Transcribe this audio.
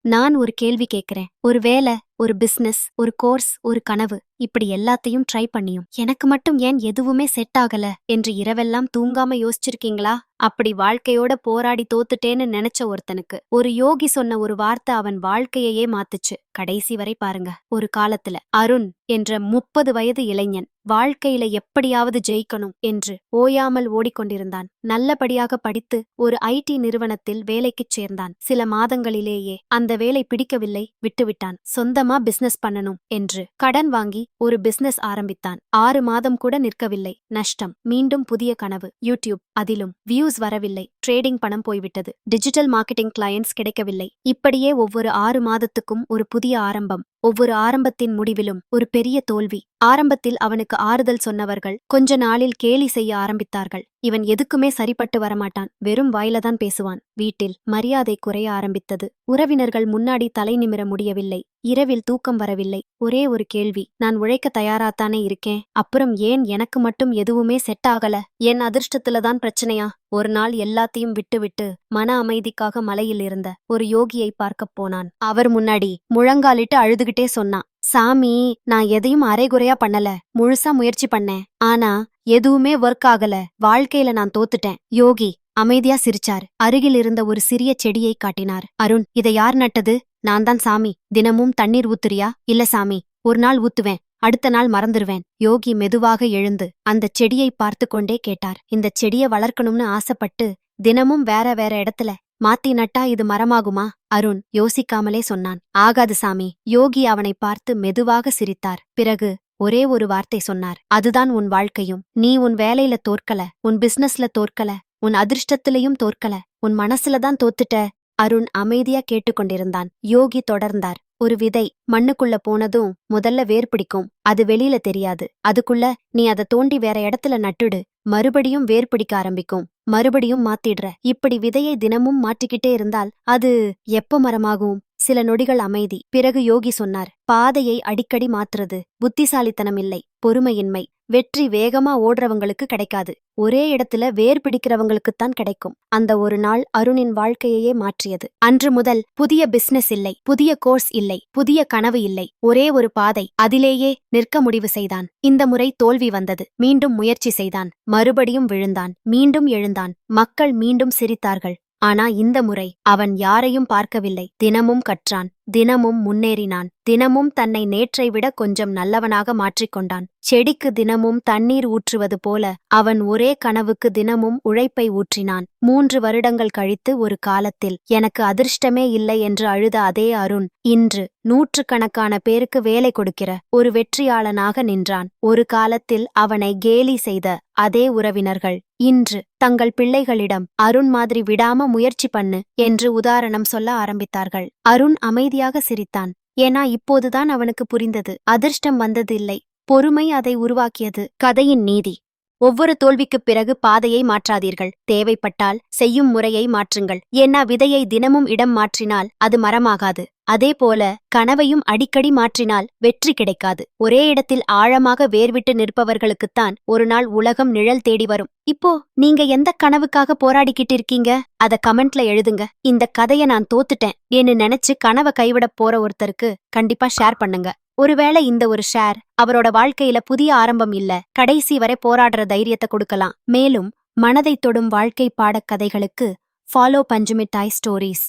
நான் ஒரு கேள்வி கேக்குறேன். ஒரு வேலை, ஒரு பிசினஸ், ஒரு கோர்ஸ், ஒரு கனவு, இப்படி எல்லாத்தையும் ட்ரை பண்ணியும் எனக்கு மட்டும் ஏன் எதுவுமே செட் ஆகல என்று இரவெல்லாம் தூங்காம யோசிச்சிருக்கீங்களா? அப்படி வாழ்க்கையோட போராடி தோத்துட்டேன்னு நினைச்ச ஒருத்தனுக்கு ஒரு யோகி சொன்ன ஒரு வார்த்தை அவன் வாழ்க்கையையே மாத்துச்சு. கடைசி வரை பாருங்க. ஒரு காலத்துல அருண் என்ற 30 வயது இளைஞன் வாழ்க்கையில எப்படியாவது ஜெயிக்கணும் என்று ஓயாமல் ஓடிக்கொண்டிருந்தான். நல்லபடியாக படித்து ஒரு ஐடி நிறுவனத்தில் வேலைக்குச் சேர்ந்தான். சில மாதங்களிலேயே அந்த வேலை பிடிக்கவில்லை, விட்டுவிட்டான். சொந்தமா பிசினஸ் பண்ணணும் என்று கடன் வாங்கி ஒரு பிசினஸ் ஆரம்பித்தான். 6 மாதம் கூட நிற்கவில்லை, நஷ்டம். மீண்டும் புதிய கனவு, யூடியூப். அதிலும் வியூஸ் வரவில்லை, ட்ரேடிங் பணம் போய்விட்டது. டிஜிட்டல் மார்க்கெட்டிங் கிளையன்ட்ஸ் கிடைக்கவில்லை. இப்படியே ஒவ்வொரு 6 மாதத்துக்கும் ஒரு புதிய ஆரம்பம். ஒவ்வொரு ஆரம்பத்தின் முடிவிலும் ஒரு பெரிய தோல்வி. ஆரம்பத்தில் அவனுக்கு ஆறுதல் சொன்னவர்கள் கொஞ்ச நாளில் கேலி செய்ய ஆரம்பித்தார்கள். இவன் எதுக்குமே சரிப்பட்டு வரமாட்டான், வெறும் வாயிலதான் பேசுவான். வீட்டில் மரியாதை குறைய ஆரம்பித்தது. உறவினர்கள் முன்னாடி தலை நிமிர முடியவில்லை. இரவில் தூக்கம் வரவில்லை. ஒரே ஒரு கேள்வி, நான் உழைக்க தயாராத்தானே இருக்கேன், அப்புறம் ஏன் எனக்கு மட்டும் எதுவுமே செட் ஆகல? என் அதிர்ஷ்டத்துலதான் பிரச்சனையா? ஒரு நாள் எல்லாத்தையும் விட்டுவிட்டு மன அமைதிக்காக மலையில் இருந்த ஒரு யோகியை பார்க்கப் போனான். அவர் முன்னாடி முழங்காலிட்டு அழுதுகிட்டே சொன்னான், சாமி, நான் எதையும் அரைகுறையா பண்ணல, முழுசா முயற்சி பண்ணேன். ஆனா எதுவுமே ஒர்க் ஆகல. வாழ்க்கையில நான் தோத்துட்டேன். யோகி அமைதியா சிரிச்சார். அருகில் இருந்த ஒரு சிறிய செடியை காட்டினார். அருண், இதை யார் நட்டது? நான் தான் சாமி. தினமும் தண்ணீர் ஊத்துறியா? இல்ல சாமி, ஒரு நாள் ஊத்துவேன், அடுத்த நாள் மறந்துருவேன். யோகி மெதுவாக எழுந்து அந்த செடியை பார்த்து கொண்டே கேட்டார், இந்த செடியை வளர்க்கணும்னு ஆசைப்பட்டு தினமும் வேற வேற இடத்துல மாத்தி நட்டா இது மரமாகுமா? அருண் யோசிக்காமலே சொன்னான், ஆகாது சாமி. யோகி அவனை பார்த்து மெதுவாக சிரித்தார். பிறகு ஒரே ஒரு வார்த்தை சொன்னார், அதுதான் உன் வாழ்க்கையும். நீ உன் வேலையில தோற்கல, உன் பிசினஸ்ல தோற்கல, உன் அதிர்ஷ்டத்திலையும் தோற்கல, உன் மனசுலதான் தோத்துட்ட. அருண் அமைதியா கேட்டுக்கொண்டிருந்தான். யோகி தொடர்ந்தார், ஒரு விதை மண்ணுக்குள்ள போனதும் முதல்ல வேர் பிடிக்கும். அது வெளியில தெரியாது. அதுக்குள்ள நீ அதை தோண்டி வேற இடத்துல நட்டுடு, மறுபடியும் வேர் பிடிக்க ஆரம்பிக்கும். மறுபடியும் மாத்திடுற. இப்படி விதையை தினமும் மாற்றிக்கிட்டே இருந்தால் அது எப்ப மரமாகும்? சில நொடிகள் அமைதி. பிறகு யோகி சொன்னார், பாதையை அடிக்கடி மாத்துறது புத்திசாலித்தனம் இல்லை, பொறுமையின்மை. வெற்றி வேகமா ஓடுறவங்களுக்கு கிடைக்காது, ஒரே இடத்துல வேர் பிடிக்கிறவங்களுக்குத்தான் கிடைக்கும். அந்த ஒரு நாள் அருணின் வாழ்க்கையையே மாற்றியது. அன்று முதல் புதிய பிசினஸ் இல்லை, புதிய கோர்ஸ் இல்லை, புதிய கனவு இல்லை, ஒரே ஒரு பாதை. அதிலேயே நிற்க முடிவு செய்தான். இந்த முறை தோல்வி வந்தது. மீண்டும் முயற்சி செய்தான். மறுபடியும் விழுந்தான், மீண்டும் எழுந்தான். மக்கள் மீண்டும் சிரித்தார்கள். ஆனா இந்த முறை அவன் யாரையும் பார்க்கவில்லை. தினமும் கற்றான், தினமும் முன்னேறினான், தினமும் தன்னை நேற்றை விட கொஞ்சம் நல்லவனாக மாற்றிக்கொண்டான். செடிக்கு தினமும் தண்ணீர் ஊற்றுவது போல அவன் ஒரே கனவுக்கு தினமும் உழைப்பை ஊற்றினான். 3 வருடங்கள் கழித்து ஒரு காலத்தில் எனக்கு அதிர்ஷ்டமே இல்லை என்று அழுத அதே அருண் இன்று நூற்றுக்கணக்கான பேருக்கு வேலை கொடுக்கிற ஒரு வெற்றியாளனாக நின்றான். ஒரு காலத்தில் அவனை கேலி செய்த அதே உறவினர்கள் இன்று தங்கள் பிள்ளைகளிடம் அருண் மாதிரி விடாம முயற்சி பண்ணு என்று உதாரணம் சொல்ல ஆரம்பித்தார்கள். அருண் அமைதியாக சிரித்தான். ஏன்னா இப்போதுதான் அவனுக்கு புரிந்தது, அதிர்ஷ்டம் வந்தது இல்லை, பொறுமை அதை உருவாக்கியது. கதையின் நீதி, ஒவ்வொரு தோல்விக்குப் பிறகு பாதையை மாற்றாதீர்கள். தேவைப்பட்டால் செய்யும் முறையை மாற்றுங்கள். ஏன்னா விதையை தினமும் இடம் மாற்றினால் அது மரமாகாது. அதேபோல கனவையும் அடிக்கடி மாற்றினால் வெற்றி கிடைக்காது. ஒரே இடத்தில் ஆழமாக வேர்விட்டு நிற்பவர்களுக்குத்தான் ஒரு நாள் உலகம் நிழல் தேடி வரும். இப்போ நீங்க எந்த கனவுக்காக போராடிக்கிட்டு இருக்கீங்க? அத கமெண்ட்ல எழுதுங்க. இந்த கதைய நான் தோத்துட்டேன் என்று நினைச்சு கனவை கைவிடப் போற ஒருத்தருக்கு கண்டிப்பா ஷேர் பண்ணுங்க. ஒருவேளை இந்த ஒரு ஷேர் அவரோட வாழ்க்கையில புதிய ஆரம்பம் இல்ல, கடைசி வரை போராடுற தைரியத்தை கொடுக்கலாம். மேலும் மனதை தொடும் வாழ்க்கை பாடக் கதைகளுக்கு ஃபாலோ பஞ்சுமிட்டாய் ஸ்டோரீஸ்.